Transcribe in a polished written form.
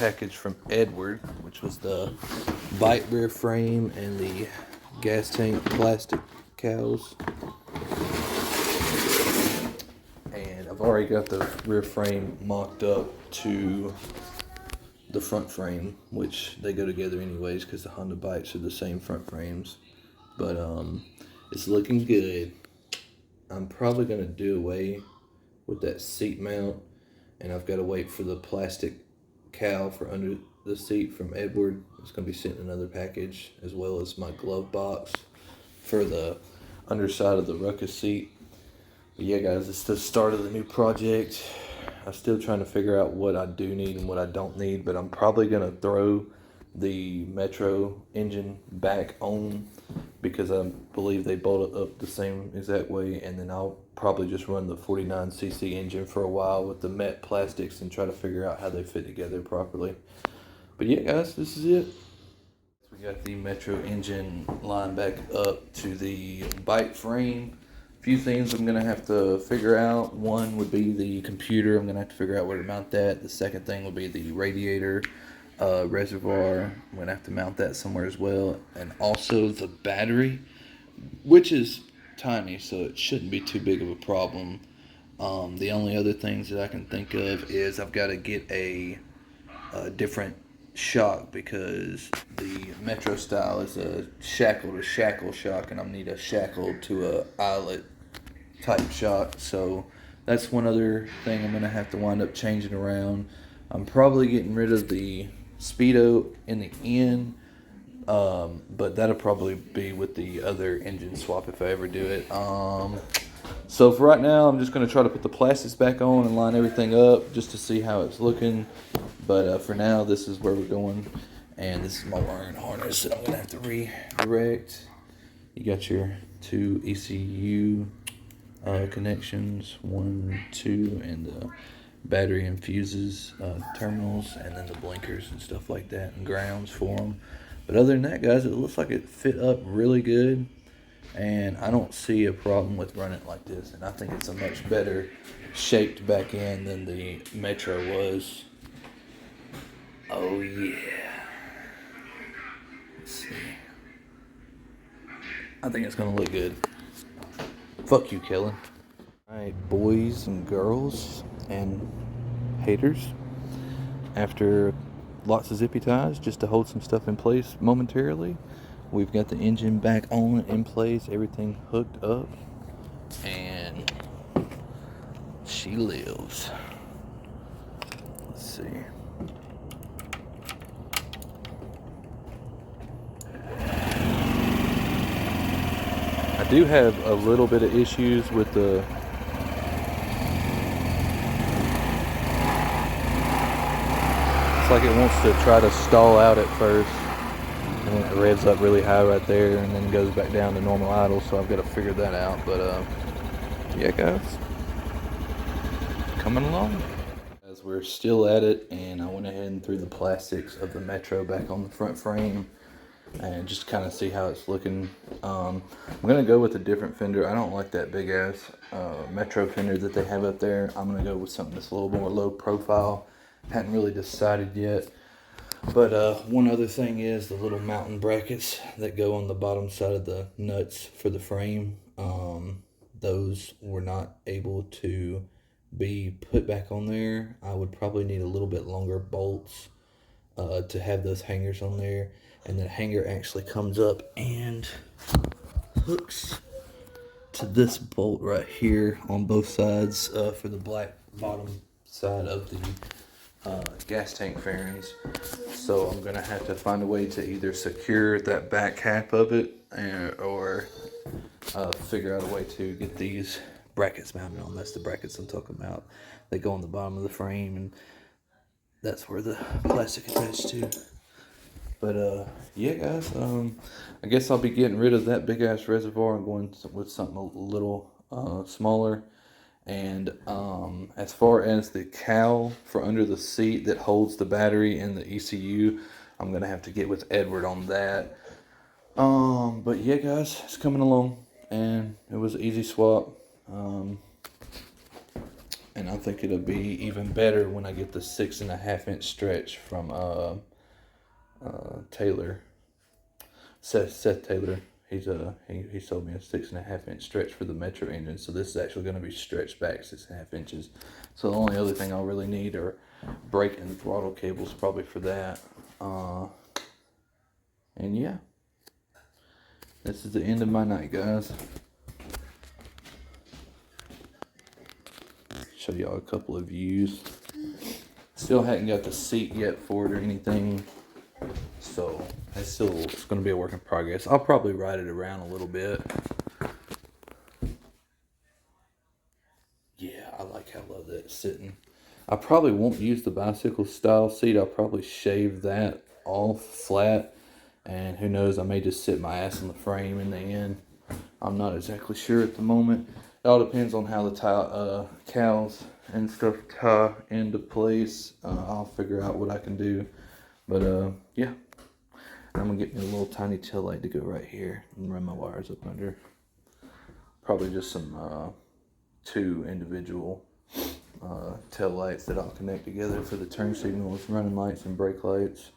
package from Edward, which was the bike rear frame and the gas tank plastic cowls. And I've already got the rear frame mocked up to the front frame, which they go together anyways because the Honda bikes are the same front frames. But it's looking good. I'm probably going to do away with that seat mount, and I've got to wait for the plastic cowl for under the seat from Edward. It's going to be sent in another package, as well as my glove box for the underside of the ruckus seat. But yeah, guys, it's the start of the new project. I'm still trying to figure out what I do need and what I don't need, but I'm probably going to throw the Metro engine back on because I believe they bolt it up the same exact way, and then I'll probably just run the 49cc engine for a while with the matte plastics and try to figure out how they fit together properly. But yeah, guys, this is it. We got the Metro engine lined back up to the bike frame. A few things I'm going to have to figure out. One would be the computer. I'm going to have to figure out where to mount that. The second thing will be the radiator reservoir. I'm going to have to mount that somewhere as well. And also the battery, which is tiny, so it shouldn't be too big of a problem. The only other things that I can think of is I've got to get a different shock because the Metro style is a shackle to shackle shock, and I need a shackle to a eyelet type shock. So that's one other thing I'm going to have to wind up changing around. I'm probably getting rid of the Speedo in the end, but that'll probably be with the other engine swap if I ever do it. So for right now, I'm just going to try to put the plastics back on and line everything up just to see how it's looking. But for now, this is where we're going. And this is my wiring harness that I'm going to have to redirect. You got your two ECU connections, 1, 2, and the battery and fuses terminals, and then the blinkers and stuff like that, and grounds for them. But other than that, guys, it looks like it fit up really good. And I don't see a problem with running it like this. And I think it's a much better shaped back end than the Metro was. Oh, yeah. Let's see. I think it's going to look good. Fuck you, Kellen. Alright, boys and girls and haters. After lots of zippy ties just to hold some stuff in place momentarily, we've got the engine back on in place, everything hooked up, and she lives. Let's see. I do have a little bit of issues with the it's like it wants to try to stall out at first. And it revs up really high right there and then goes back down to normal idle, so I've got to figure that out. But yeah, guys, coming along. As we're still at it, and I went ahead and threw the plastics of the Metro back on the front frame and just kind of see how it's looking. I'm going to go with a different fender. I don't like that big ass Metro fender that they have up there. I'm going to go with something that's a little more low profile. Hadn't really decided yet. But one other thing is the little mounting brackets that go on the bottom side of the nuts for the frame. Those were not able to be put back on there. I would probably need a little bit longer bolts to have those hangers on there. And the hanger actually comes up and hooks to this bolt right here on both sides for the black bottom side of the gas tank fairings. So I'm gonna have to find a way to either secure that back half of it or figure out a way to get these brackets mounted on. That's the brackets I'm talking about. They go on the bottom of the frame, and that's where the plastic attached to. But yeah, guys, I guess I'll be getting rid of that big ass reservoir and going with something a little smaller. And as far as the cowl for under the seat that holds the battery and the ECU, I'm gonna have to get with Edward on that. But yeah, guys, it's coming along, and it was an easy swap. And I think it'll be even better when I get the 6.5 inch stretch from Taylor, Seth Taylor. He sold me a 6.5 inch stretch for the Metro engine, so this is actually going to be stretched back 6.5 inches. So the only other thing I'll really need are brake and throttle cables, probably for that. And yeah, this is the end of my night, guys. Show y'all a couple of views. Still hadn't got the seat yet for it or anything, so it's going to be a work in progress. I'll probably ride it around a little bit. Yeah, I like how low that's sitting. I probably won't use the bicycle style seat. I'll probably shave that off flat, and who knows, I may just sit my ass in the frame in the end. I'm not exactly sure at the moment. It all depends on how the cowls and stuff tie into place. I'll figure out what I can do. But yeah, I'm gonna get me a little tiny tail light to go right here and run my wires up under. Probably just some 2 individual tail lights that I'll connect together for the turn signals, running lights, and brake lights.